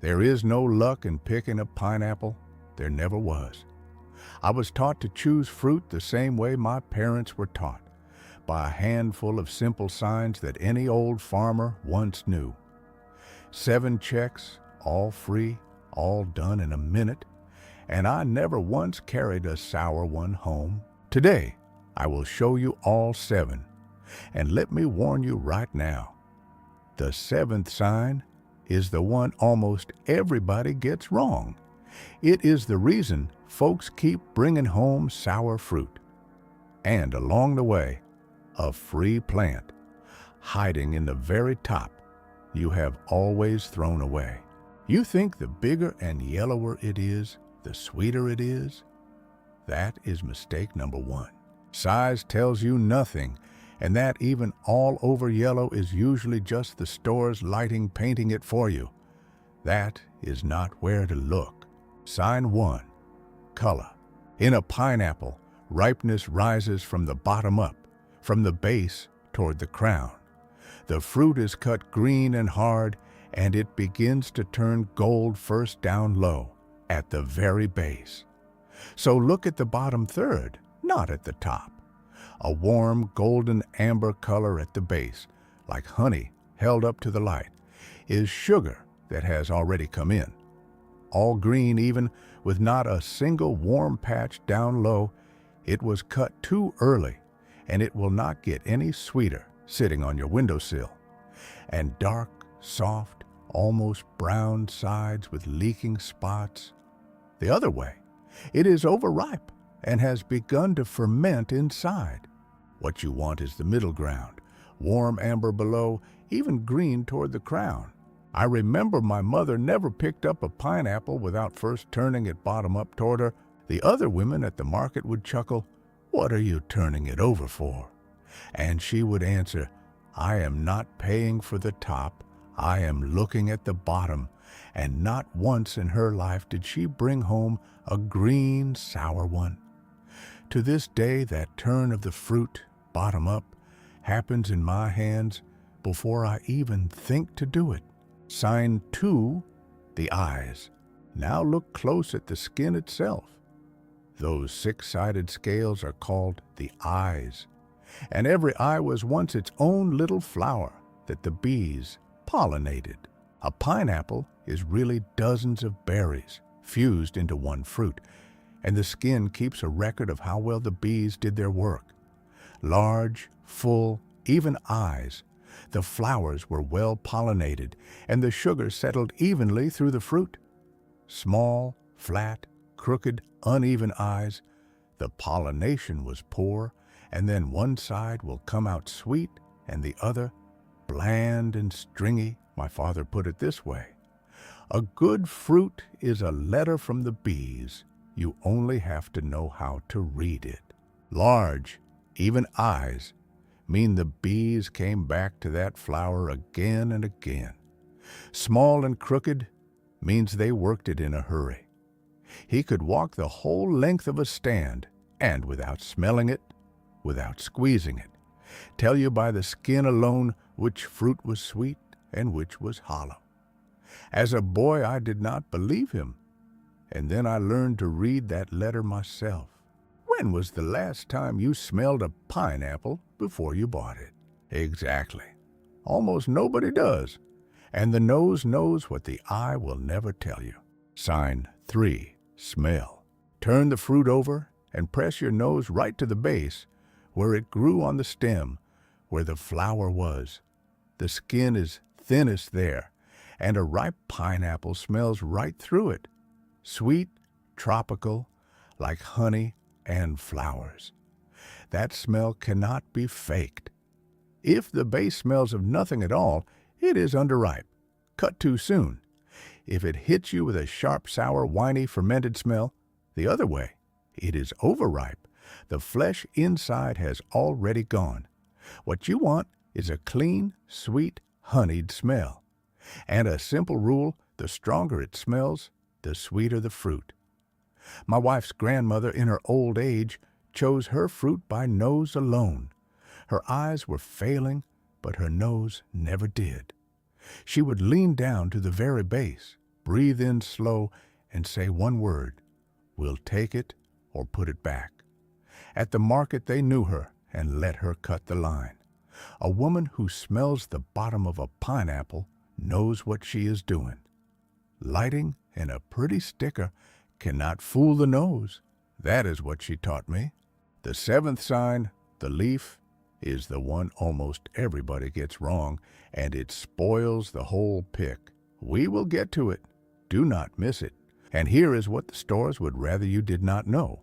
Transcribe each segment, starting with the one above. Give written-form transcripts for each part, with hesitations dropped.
There is no luck in picking a pineapple. There never was. I was taught to choose fruit the same way my parents were taught, by a handful of simple signs that any old farmer once knew. 7 checks, all free, all done in a minute, and I never once carried a sour one home. Today, I will show you all 7, and let me warn you right now, the 7th sign is the one almost everybody gets wrong. It is the reason folks keep bringing home sour fruit. And along the way, a free plant, hiding in the very top, you have always thrown away. You think the bigger and yellower it is, the sweeter it is? That is mistake number 1. Size tells you nothing, and that even all over yellow is usually just the store's lighting painting it for you. That is not where to look. Sign 1, color. In a pineapple, ripeness rises from the bottom up, from the base toward the crown. The fruit is cut green and hard, and it begins to turn gold first down low, at the very base. So look at the bottom third, not at the top. A warm golden amber color at the base, like honey held up to the light, is sugar that has already come in. All green even, with not a single warm patch down low. It was cut too early, and it will not get any sweeter sitting on your windowsill. And dark, soft, almost brown sides with leaking spots. The other way, it is overripe and has begun to ferment inside. What you want is the middle ground, warm amber below, even green toward the crown. I remember my mother never picked up a pineapple without first turning it bottom up toward her. The other women at the market would chuckle, "What are you turning it over for?" And she would answer, "I am not paying for the top, I am looking at the bottom." And not once in her life did she bring home a green, sour one. To this day, that turn of the fruit, bottom up, happens in my hands before I even think to do it. Sign 2, the eyes. Now look close at the skin itself. Those 6-sided scales are called the eyes. And every eye was once its own little flower that the bees pollinated. A pineapple is really dozens of berries fused into one fruit, and the skin keeps a record of how well the bees did their work. Large, full, even eyes. The flowers were well pollinated, and the sugar settled evenly through the fruit. Small, flat, crooked, uneven eyes. The pollination was poor, and then one side will come out sweet and the other bland and stringy. My father put it this way: a good fruit is a letter from the bees. You only have to know how to read it. Large, even eyes mean the bees came back to that flower again and again. Small and crooked means they worked it in a hurry. He could walk the whole length of a stand, and without smelling it, without squeezing it, tell you by the skin alone which fruit was sweet and which was hollow. As a boy, I did not believe him, and then I learned to read that letter myself. When was the last time you smelled a pineapple before you bought it? Exactly. Almost nobody does, and the nose knows what the eye will never tell you. Sign 3, smell. Turn the fruit over and press your nose right to the base, where it grew on the stem, where the flower was. The skin is thinnest there, and a ripe pineapple smells right through it. Sweet, tropical, like honey and flowers. That smell cannot be faked. If the base smells of nothing at all, it is underripe, cut too soon. If it hits you with a sharp, sour, winey, fermented smell, the other way, it is overripe. The flesh inside has already gone. What you want is a clean, sweet, honeyed smell. And a simple rule: the stronger it smells, the sweeter the fruit. My wife's grandmother, in her old age, chose her fruit by nose alone. Her eyes were failing, but her nose never did. She would lean down to the very base, breathe in slow and say one word, "We'll take it or put it back." At the market they knew her and let her cut the line. A woman who smells the bottom of a pineapple knows what she is doing. Lighting and a pretty sticker cannot fool the nose. That is what she taught me. The seventh sign, the leaf, is the one almost everybody gets wrong, and it spoils the whole pick. We will get to it. Do not miss it. And here is what the stores would rather you did not know.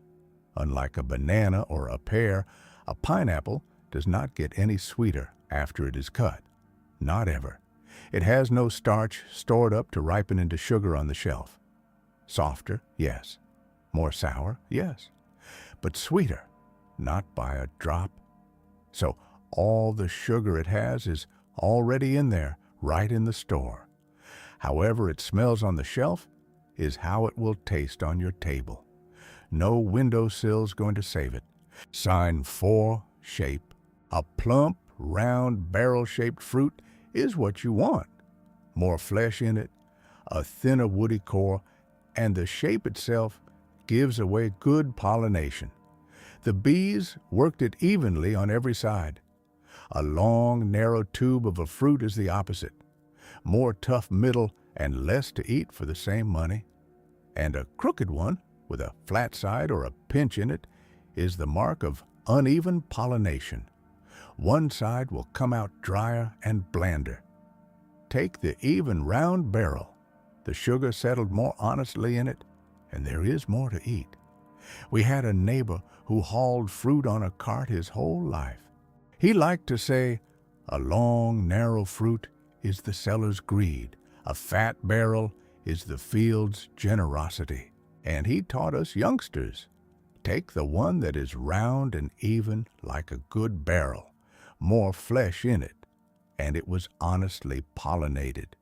Unlike a banana or a pear, a pineapple does not get any sweeter after it is cut. Not ever. It has no starch stored up to ripen into sugar on the shelf. Softer, yes. More sour, yes. But sweeter, not by a drop. So all the sugar it has is already in there, right in the store. However it smells on the shelf is how it will taste on your table. No windowsill's going to save it. Sign 4, shape. A plump, round, barrel-shaped fruit is what you want. More flesh in it, a thinner woody core, and the shape itself gives away good pollination. The bees worked it evenly on every side. A long, narrow tube of a fruit is the opposite. More tough middle and less to eat for the same money. And a crooked one, with a flat side or a pinch in it, is the mark of uneven pollination. One side will come out drier and blander. Take the even round barrel. The sugar settled more honestly in it, and there is more to eat. We had a neighbor who hauled fruit on a cart his whole life. He liked to say, "A long, narrow fruit is the seller's greed. A fat barrel is the field's generosity." And he taught us youngsters, take the one that is round and even like a good barrel, more flesh in it, and it was honestly pollinated.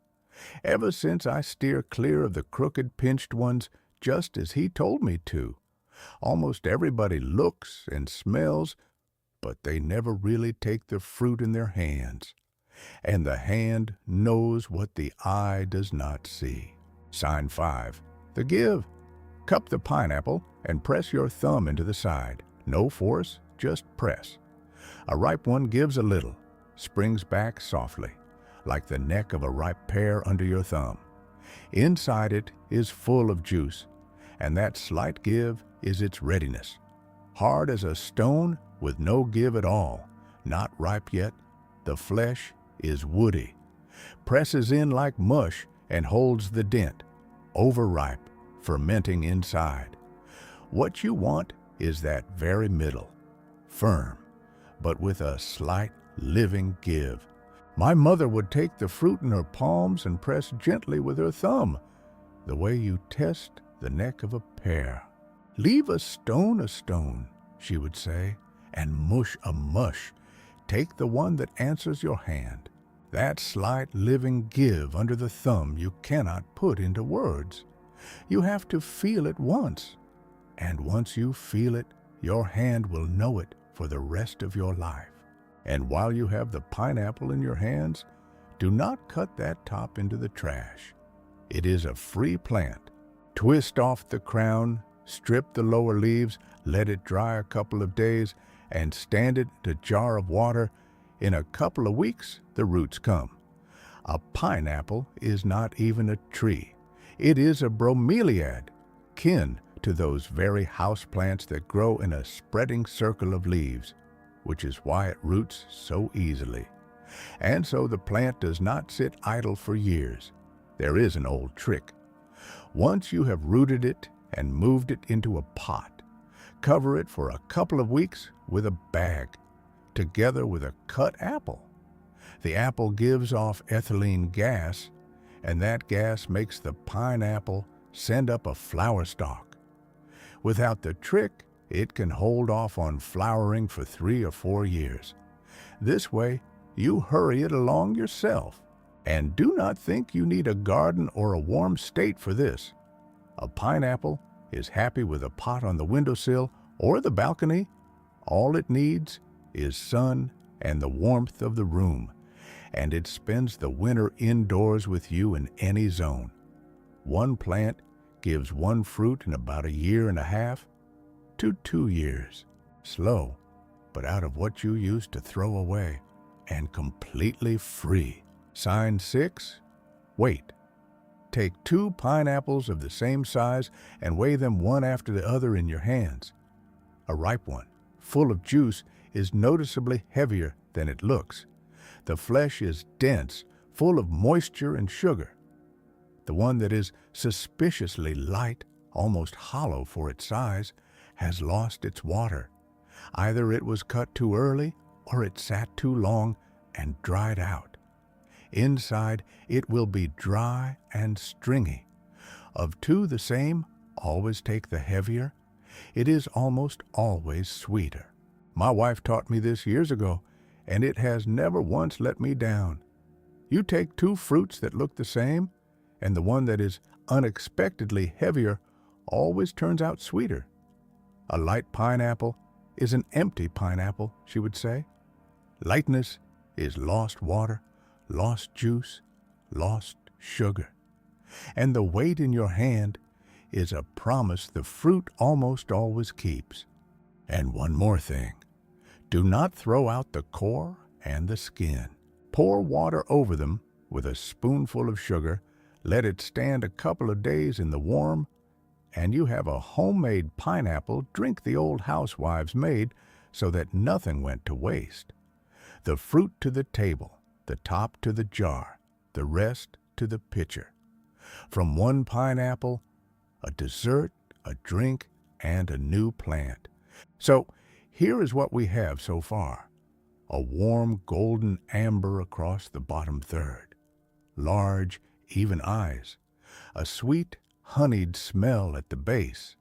Ever since I steer clear of the crooked, pinched ones, just as he told me to. Almost everybody looks and smells, but they never really take the fruit in their hands. And the hand knows what the eye does not see. Sign 5, the give. Cup the pineapple and press your thumb into the side. No force, just press. A ripe one gives a little, springs back softly, like the neck of a ripe pear under your thumb. Inside it is full of juice, and that slight give is its readiness. Hard as a stone with no give at all, not ripe yet, the flesh is woody, presses in like mush and holds the dent, overripe, fermenting inside. What you want is that very middle, firm, but with a slight living give. My mother would take the fruit in her palms and press gently with her thumb, the way you test the neck of a pear. "Leave a stone, she would say, and mush a mush. Take the one that answers your hand. That slight living give under the thumb you cannot put into words. You have to feel it once, and once you feel it, your hand will know it for the rest of your life. And while you have the pineapple in your hands, do not cut that top into the trash. It is a free plant. Twist off the crown, strip the lower leaves, let it dry a couple of days, and stand it in a jar of water. In a couple of weeks, the roots come. A pineapple is not even a tree. It is a bromeliad, kin to those very houseplants that grow in a spreading circle of leaves, which is why it roots so easily. And so the plant does not sit idle for years. There is an old trick. Once you have rooted it and moved it into a pot, cover it for a couple of weeks with a bag, together with a cut apple. The apple gives off ethylene gas, and that gas makes the pineapple send up a flower stalk. Without the trick, it can hold off on flowering for 3 or 4 years. This way, you hurry it along yourself. And do not think you need a garden or a warm state for this. A pineapple is happy with a pot on the windowsill or the balcony. All it needs is sun and the warmth of the room, and it spends the winter indoors with you in any zone. One plant gives one fruit in about 1.5 years to 2 years. Slow, but out of what you used to throw away, and completely free. Sign 6, wait. Take 2 pineapples of the same size and weigh them one after the other in your hands. A ripe one, full of juice, is noticeably heavier than it looks. The flesh is dense, full of moisture and sugar. The one that is suspiciously light, almost hollow for its size, has lost its water. Either it was cut too early or it sat too long and dried out. Inside, it will be dry and stringy. Of 2 the same, always take the heavier. It is almost always sweeter. My wife taught me this years ago, and it has never once let me down. You take 2 fruits that look the same, and the one that is unexpectedly heavier always turns out sweeter. A light pineapple is an empty pineapple, she would say. Lightness is lost water, lost juice, lost sugar. And the weight in your hand is a promise the fruit almost always keeps. And one more thing, do not throw out the core and the skin. Pour water over them with a spoonful of sugar, let it stand a couple of days in the warm, and you have a homemade pineapple drink the old housewives made so that nothing went to waste. The fruit to the table, the top to the jar, the rest to the pitcher. From one pineapple, a dessert, a drink, and a new plant. So here is what we have so far. A warm golden amber across the bottom third. Large, even eyes. A sweet, honeyed smell at the base.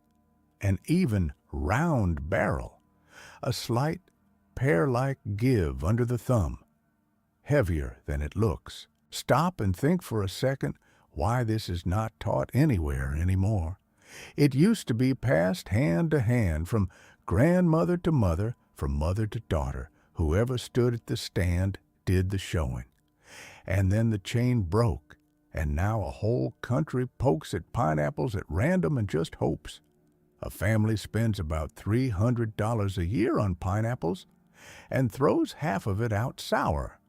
An even, round barrel. A slight, pear-like give under the thumb. Heavier than it looks. Stop and think for a second why this is not taught anywhere anymore. It used to be passed hand to hand from grandmother to mother, from mother to daughter. Whoever stood at the stand did the showing. And then the chain broke, and now a whole country pokes at pineapples at random and just hopes. A family spends about $300 a year on pineapples and throws half of it out sour.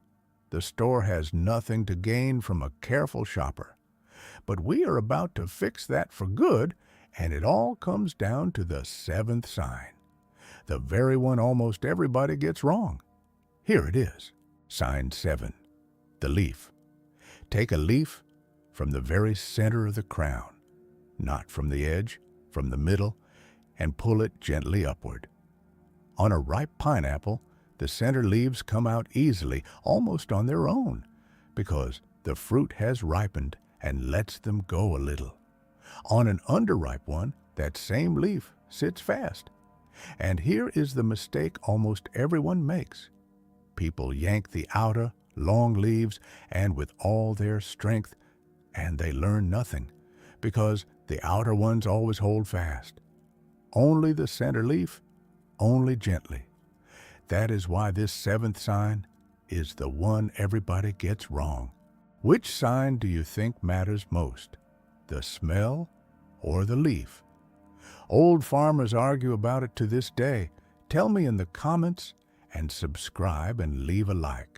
The store has nothing to gain from a careful shopper. But we are about to fix that for good, and it all comes down to the 7th sign. The very one almost everybody gets wrong. Here it is, sign 7, the leaf. Take a leaf from the very center of the crown, not from the edge, from the middle, and pull it gently upward. On a ripe pineapple, the center leaves come out easily, almost on their own, because the fruit has ripened and lets them go a little. On an underripe one, that same leaf sits fast. And here is the mistake almost everyone makes. People yank the outer, long leaves, and with all their strength, and they learn nothing, because the outer ones always hold fast. Only the center leaf, only gently. That is why this 7th sign is the one everybody gets wrong. Which sign do you think matters most, the smell or the leaf? Old farmers argue about it to this day. Tell me in the comments and subscribe and leave a like.